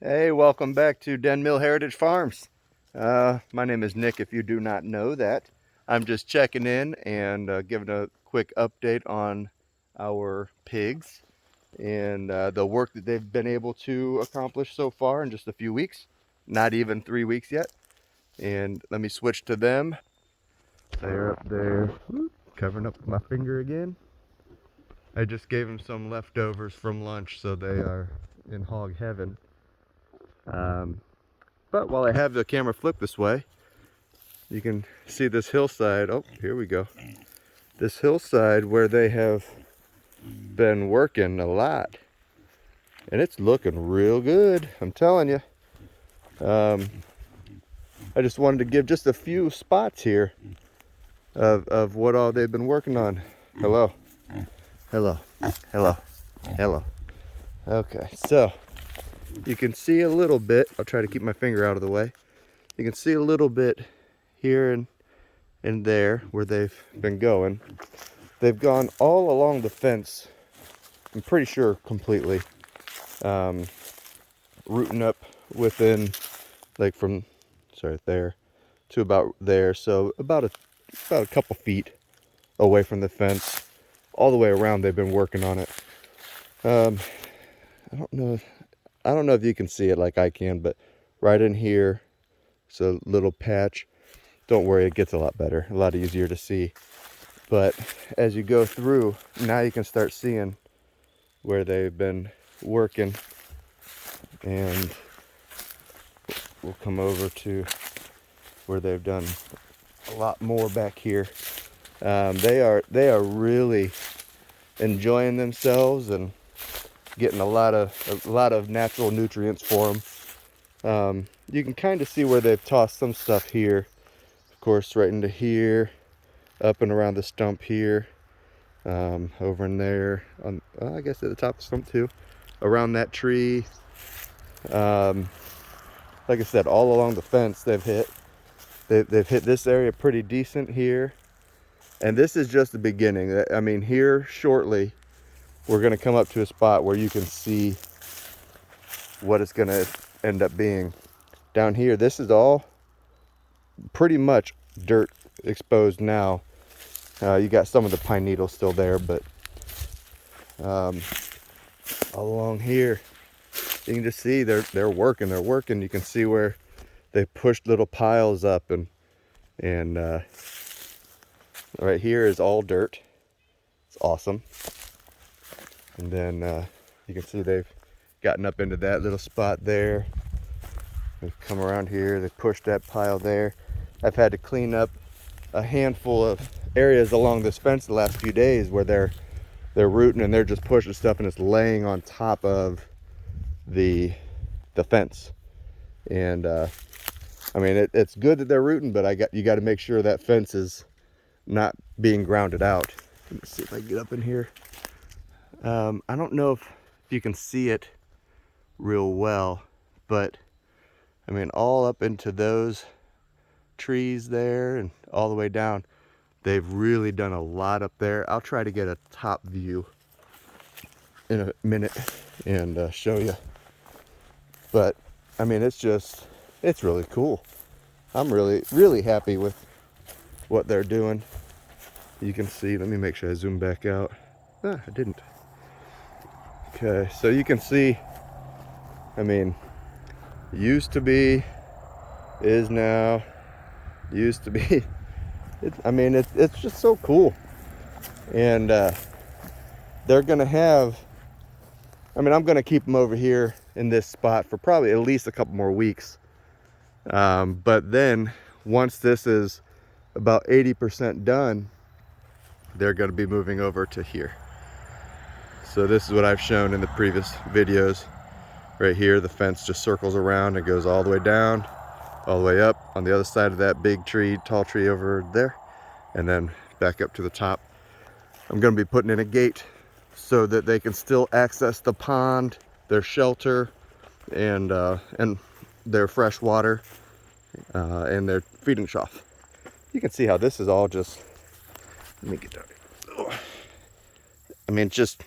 Hey, welcome back to Den Mill Heritage Farms. My name is Nick, if you do not know that. I'm just checking in and giving a quick update on our pigs and the work that they've been able to accomplish so far in just a few weeks. Not even 3 weeks yet. And let me switch to them. They're up there, whoop, covering up my finger again. I just gave them some leftovers from lunch, so they are in hog heaven. But while I have the camera flipped this way, you can see this hillside. Oh, here we go. This hillside where they have been working a lot. And it's looking real good, I'm telling you. I just wanted to give just a few spots here of what all they've been working on. Hello. Hello. Hello. Hello. Okay, so you can see a little bit. I'll try to keep my finger out of the way. You can see a little bit here and there where they've been going. They've gone all along the fence, I'm pretty sure completely, rooting up within, like from, sorry, there to about there. So about a couple feet away from the fence. All the way around they've been working on it. I don't know if you can see it like I can, but right in here, it's a little patch. Don't worry, it gets a lot better, a lot easier to see. But as you go through, now you can start seeing where they've been working. And we'll come over to where they've done a lot more back here. They are really enjoying themselves and getting a lot of natural nutrients for them. You can kind of see where they've tossed some stuff here, of course, right into here, up and around the stump here, over in there, on I guess at the top of the stump too, around that tree. Like I said, all along the fence they've hit. They've hit this area pretty decent here. And this is just the beginning. I mean, here shortly, we're gonna come up to a spot where you can see what it's gonna end up being. Down here, this is all pretty much dirt exposed now. You got some of the pine needles still there, but all along here, you can just see they're working. You can see where they pushed little piles up, and right here is all dirt. It's awesome. And then you can see they've gotten up into that little spot there. They've come around here, they pushed that pile there. I've had to clean up a handful of areas along this fence the last few days where they're rooting and they're just pushing stuff and it's laying on top of the fence. And I mean, it's good that they're rooting, but you got to make sure that fence is not being grounded out. Let me see if I can get up in here. I don't know if you can see it real well, but I mean, all up into those trees there and all the way down, they've really done a lot up there. I'll try to get a top view in a minute and show you. But I mean, it's really cool. I'm really happy with what they're doing. You can see, let me make sure I zoom back out. I didn't. Okay, so you can see, I mean, used to be, is now, used to be. It's just so cool. And they're gonna have, I mean, I'm gonna keep them over here in this spot for probably at least a couple more weeks. But then once this is about 80% done, they're gonna be moving over to here. So this is what I've shown in the previous videos. Right here, the fence just circles around and goes all the way down, all the way up on the other side of that big tree, tall tree over there, and then back up to the top. I'm gonna be putting in a gate so that they can still access the pond, their shelter, and their fresh water, and their feeding trough. You can see how this is all just, let me get down here. I mean, it's just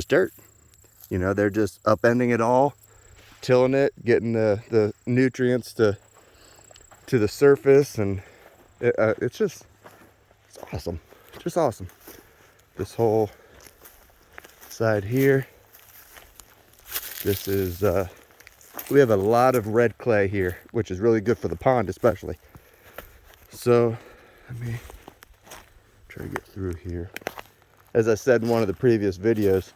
dirt. You know, they're just upending it all, tilling it, getting the nutrients to the surface, and it's awesome. It's just awesome. This whole side here, this is we have a lot of red clay here, which is really good for the pond especially. So let me try to get through here. As I said in one of the previous videos,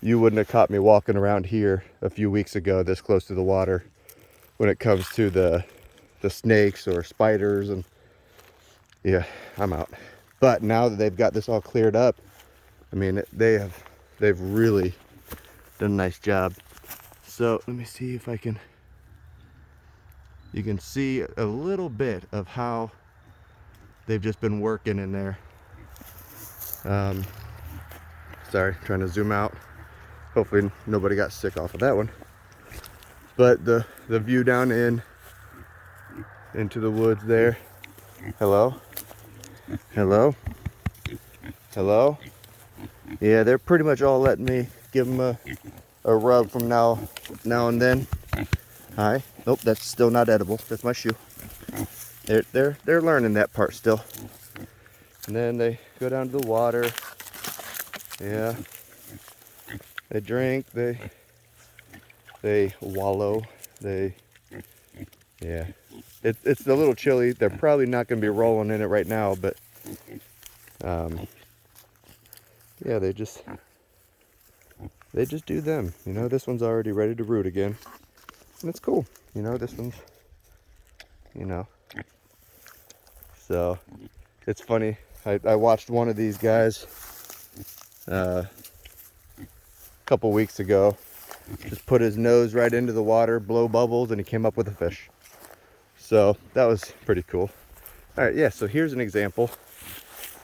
you wouldn't have caught me walking around here a few weeks ago this close to the water when it comes to the snakes or spiders, and yeah, I'm out. But now that they've got this all cleared up, I mean, they've really done a nice job. So let me see if you can see a little bit of how they've just been working in there. Sorry, trying to zoom out. Hopefully nobody got sick off of that one. But the view down into the woods there. Hello? Hello? Hello? Yeah, they're pretty much all letting me give them a rub from now and then. Hi. Nope, that's still not edible. That's my shoe. They're learning that part still. And then they go down to the water. Yeah. They drink. They wallow. Yeah. It's a little chilly. They're probably not going to be rolling in it right now, but yeah, they just do them. You know, this one's already ready to root again, and it's cool. You know, this one's, you know. So it's funny. I watched one of these guys a couple weeks ago just put his nose right into the water, blow bubbles, and he came up with a fish. So that was pretty cool. All right, yeah, so here's an example.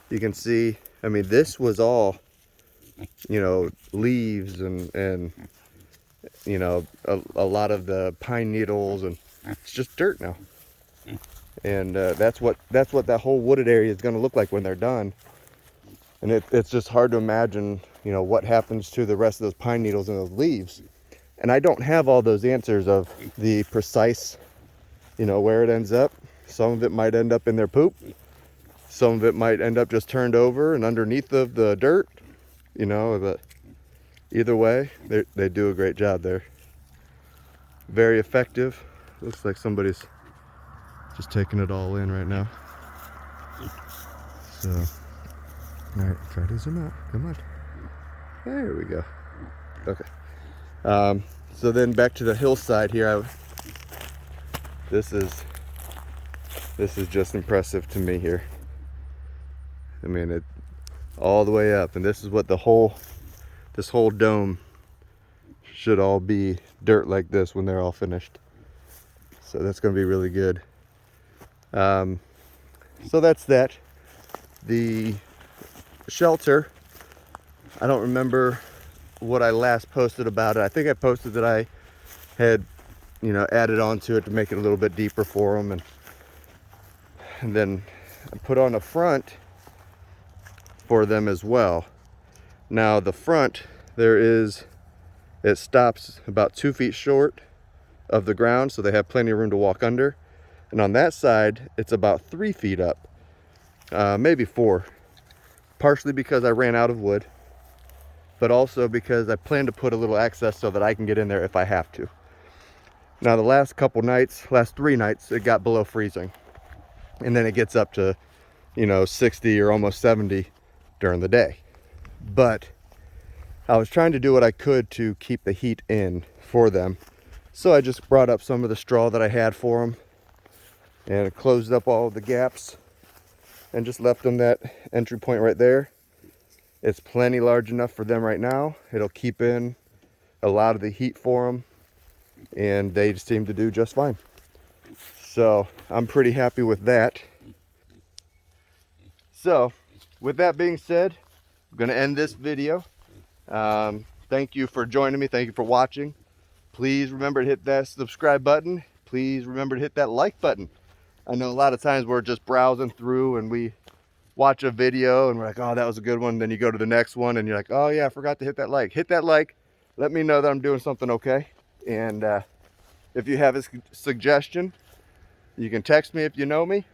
You can see, I mean, this was all, you know, leaves and you know, a lot of the pine needles, and it's just dirt now. And that's what that whole wooded area is going to look like when they're done. And it's just hard to imagine, you know, what happens to the rest of those pine needles and those leaves. And I don't have all those answers of the precise, you know, where it ends up. Some of it might end up in their poop. Some of it might end up just turned over and underneath of the dirt, you know, but either way, they do a great job there. Very effective. Looks like somebody's just taking it all in right now. So, all right, try to zoom out. Come on. There we go. Okay. So then back to the hillside here. This is just impressive to me here. I mean, it all the way up, and this is what this whole dome should all be dirt like this when they're all finished. So that's going to be really good. So that's that. The shelter, I don't remember what I last posted about it. I think I posted that I had, you know, added on to it to make it a little bit deeper for them, and then I put on a front for them as well. Now the front, it stops about 2 feet short of the ground, so they have plenty of room to walk under. And on that side, it's about 3 feet up, maybe 4, partially because I ran out of wood, but also because I plan to put a little access so that I can get in there if I have to. Now the last 3 nights, it got below freezing, and then it gets up to, you know, 60 or almost 70 during the day. But I was trying to do what I could to keep the heat in for them, so I just brought up some of the straw that I had for them and closed up all of the gaps and just left them that entry point right there. It's plenty large enough for them right now. It'll keep in a lot of the heat for them, and they seem to do just fine. So I'm pretty happy with that. So with that being said, I'm going to end this video. Thank you for joining me. Thank you for watching. Please remember to hit that subscribe button. Please remember to hit that like button. I know a lot of times we're just browsing through and we watch a video and we're like, oh, that was a good one. Then you go to the next one and you're like, oh yeah, I forgot to hit that like. Hit that like. Let me know that I'm doing something okay. And if you have a suggestion, you can text me if you know me,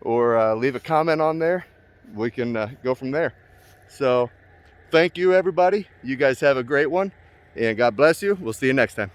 or leave a comment on there. We can go from there. So thank you, everybody. You guys have a great one, and God bless you. We'll see you next time.